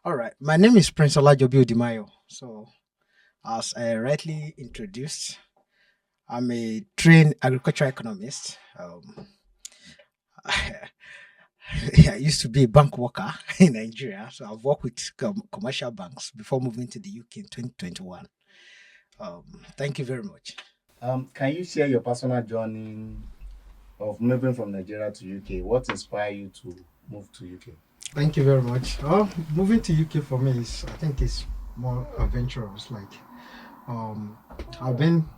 All right. My name is Prince Odimayo. So, as I rightly introduced, I'm a trained agricultural economist. I used to be a bank worker in Nigeria. So, I've worked with commercial banks before moving to the UK in 2021. Thank you very much. Can you share your personal journey of moving from Nigeria to UK? What inspired you to move to UK? Thank you very much. Moving to UK for me is, I think, it's more adventurous. Um, I've been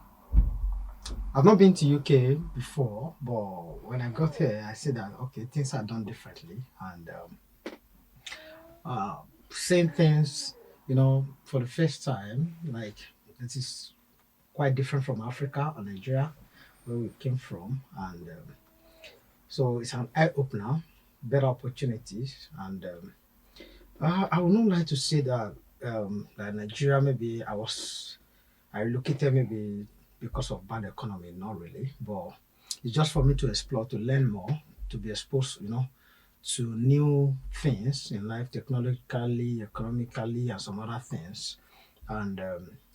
I've not been to UK before, but when I got here, I said that okay, things are done differently, and uh, same things, for the first time. Like it is quite different from Africa or Nigeria, where we came from, and so it's an eye opener, better opportunities, and I would not like to say that Nigeria maybe I relocated maybe because of bad economy, not really, but it's just for me to explore, to learn more, to be exposed, to new things in life, technologically, economically, and some other things. And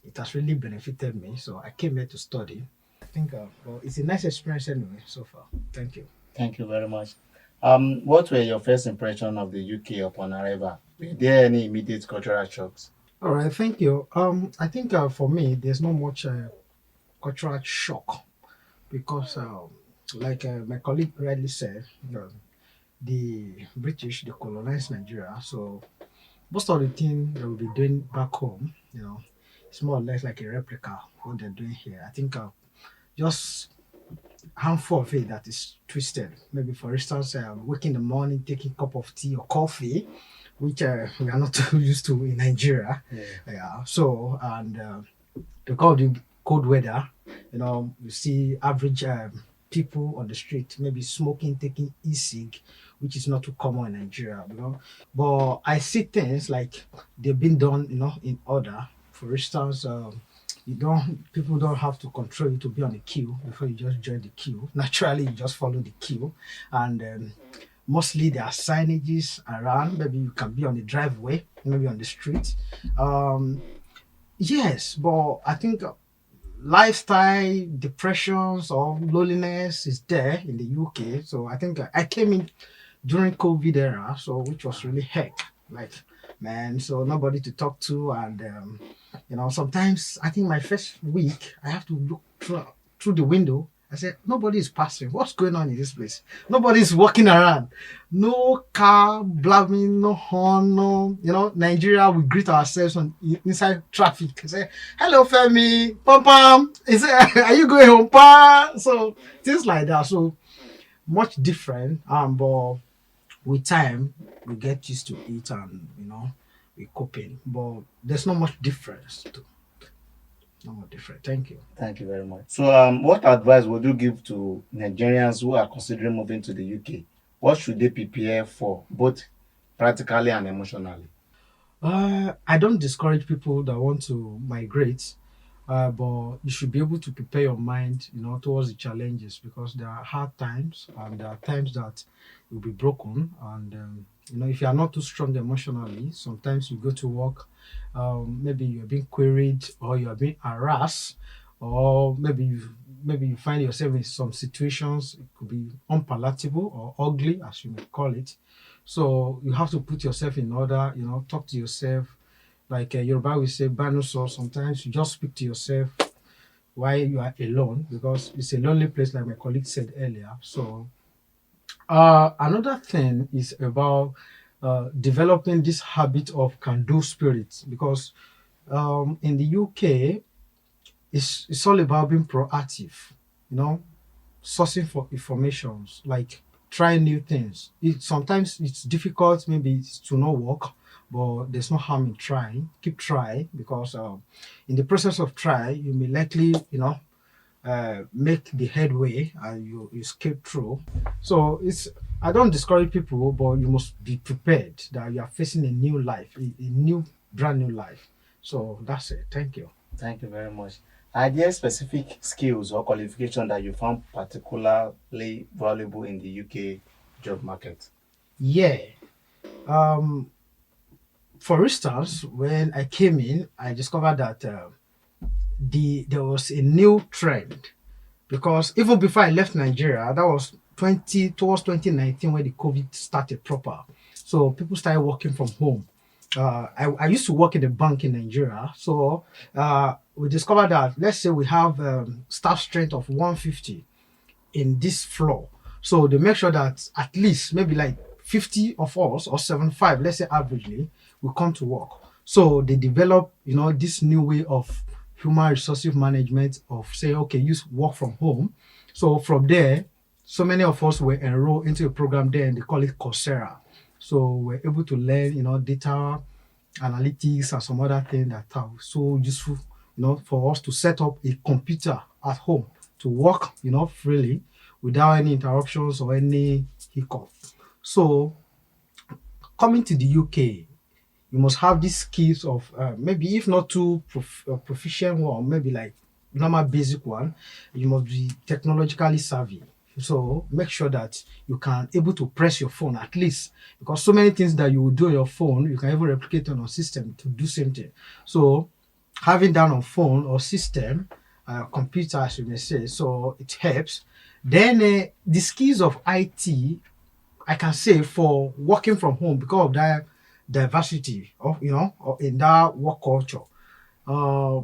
it has really benefited me. So I came here to study. I think, well, it's a nice experience anyway so far. Thank you. Thank you very much. What were your first impression of the UK upon arrival? Were there any immediate cultural shocks? All right, thank you. I think for me, there's not much cultural shock because, like my colleague rightly said, the British they colonized Nigeria, so most of the things they will be doing back home, it's more or less like a replica of what they're doing here. I think just handful of it that is twisted. Maybe for instance, waking in the morning, taking a cup of tea or coffee, which we are not too used to in Nigeria. Yeah. Yeah. So and because of the cold weather, you see average people on the street maybe smoking, taking e-cig, which is not too common in Nigeria. But I see things like they've been done, in order. For instance, people don't have to control you to be on the queue before you just join the queue. Naturally, you just follow the queue, and mostly there are signages around. Maybe you can be on the driveway, maybe on the street. Um, yes, but I think lifestyle depressions or loneliness is there in the UK. So I think I came in during COVID era, so which was really heck, like man, so nobody to talk to, and sometimes I think my first week I have to look through the window. I said nobody is passing. What's going on in this place? Nobody is walking around. No car blabbing, no horn, no. Nigeria we greet ourselves inside traffic. I say hello, Femi, pam pam. He say are you going home, pa? So things like that. So much different. But with time we get used to it, and we coping, but there's not much difference to not much different. Thank you. Thank you very much. So, what advice would you give to Nigerians who are considering moving to the UK? What should they prepare for, both practically and emotionally? I don't discourage people that want to migrate, but you should be able to prepare your mind, towards the challenges, because there are hard times and there are times that you'll be broken. And if you are not too strong emotionally, sometimes you go to work, maybe you're being queried or you're being harassed, or maybe you find yourself in some situations. It could be unpalatable or ugly, as you may call it. So you have to put yourself in order, talk to yourself. Like Yoruba will say, Banu so sometimes you just speak to yourself while you are alone, because it's a lonely place, like my colleague said earlier. So another thing is about developing this habit of can-do spirit, because in the UK, it's all about being proactive, you know, sourcing for informations, like trying new things. Sometimes it's difficult, maybe it's to not work, but there's no harm in trying. Keep trying, because in the process of try, you may likely, make the headway and you skip through. So I don't discourage people, but you must be prepared that you are facing a new life, a new brand new life. So that's it. Thank you. Thank you very much. Are there specific skills or qualifications that you found particularly valuable in the UK job market? Yeah. Um, For instance, when I came in, I discovered that there was a new trend, because even before I left Nigeria, that was 2019 when the COVID started proper. So people started working from home. I used to work in a bank in Nigeria. So we discovered that, let's say we have staff strength of 150 in this floor. So they make sure that at least maybe like 50 of us or 75, let's say averagely, will come to work. So they develop, this new way of human resources management of say, okay, use work from home. So from there, so many of us were enrolled into a program there and they call it Coursera. So we're able to learn, data analytics and some other things that are so useful, for us to set up a computer at home to work, freely without any interruptions or any hiccup. So coming to the UK, you must have these skills of maybe if not too proficient one, maybe like normal basic one, you must be technologically savvy. So make sure that you can able to press your phone at least, because so many things that you will do on your phone, you can even replicate on a system to do same thing. So having that on phone or system, computer as you may say, so it helps. Then the skills of IT, I can say for working from home because of that diversity of or in that work culture uh,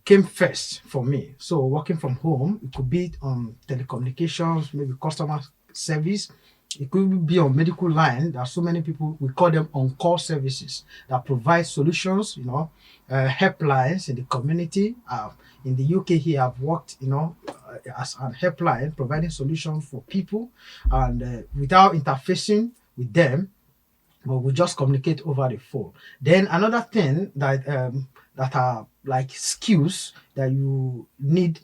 came first for me. So working from home, it could be on telecommunications, maybe customer service. It could be on medical line. There are so many people, we call them on-call services that provide solutions, helplines in the community. In the UK here, I've worked, as an helpline, providing solutions for people and without interfacing with them, but we just communicate over the phone. Then another thing that are like skills that you need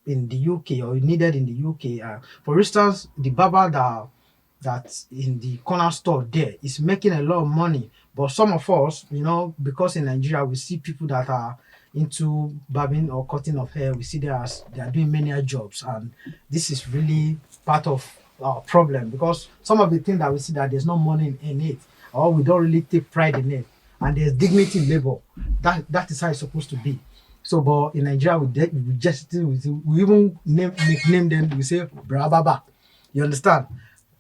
in the UK or needed in the UK. For instance, the barber that's in the corner store there is making a lot of money. But some of us, because in Nigeria we see people that are into barbing or cutting of hair, we see them as they are doing many jobs, and this is really part of our problem, because some of the things that we see that there's no money in it, or we don't really take pride in it, and there's dignity in labor. That is how it's supposed to be. So, but in Nigeria, we just we even nickname them. We say Brababa. You understand?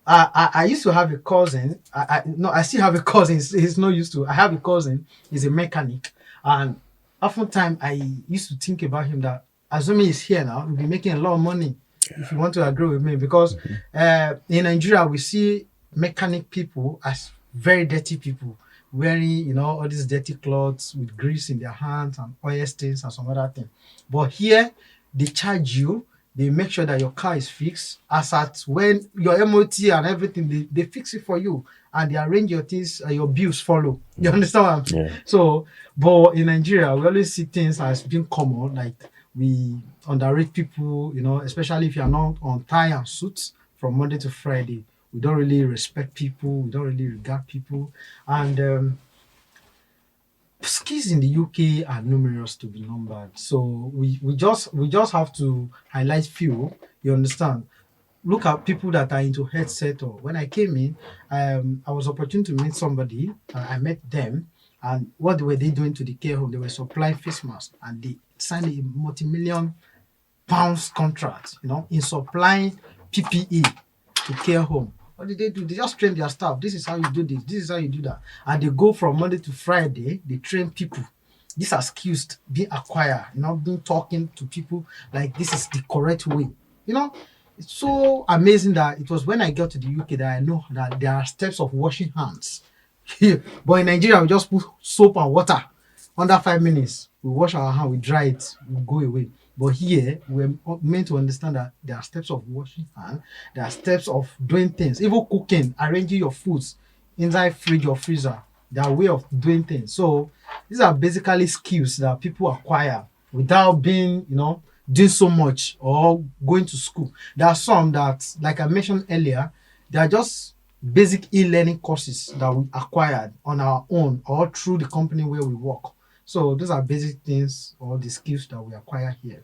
I used to have a cousin. I still have a cousin. He's not used to. I have a cousin. He's a mechanic, and oftentimes I used to think about him that assuming he's here now, he'll be making a lot of money. If you want to agree with me, because in Nigeria we see mechanic people as very dirty people, wearing all these dirty clothes with grease in their hands and oil stains and some other thing. But here they charge you, they make sure that your car is fixed. As at when your MOT and everything, they fix it for you and they arrange your things, your bills follow. You understand what I'm saying? Yeah. So, but in Nigeria, we always see things as being common, like we underrate people, especially if you're not on tie and suits from Monday to Friday. We don't really respect people. We don't really regard people. And skills in the UK are numerous to be numbered. So we just have to highlight few. You understand? Look at people that are into headset. Or when I came in, I was opportune to meet somebody. I met them, and what were they doing to the care home? They were supplying face masks, and they signed a multi-million pounds contract, in supplying PPE to care home. What did they do? They just train their staff. This is how you do this. This is how you do that. And they go from Monday to Friday. They train people. These are skills being acquired. Being talking to people like this is the correct way. It's so amazing that it was when I got to the UK that I know that there are steps of washing hands. But in Nigeria, we just put soap and water. Under 5 minutes, we wash our hand, we dry it, we go away. But here, we're meant to understand that there are steps of washing hand, there are steps of doing things, even cooking, arranging your foods inside fridge or freezer. There are way of doing things. So these are basically skills that people acquire without being, doing so much or going to school. There are some that, like I mentioned earlier, they are just basic e-learning courses that we acquired on our own or through the company where we work. So those are basic things or the skills that we acquire here.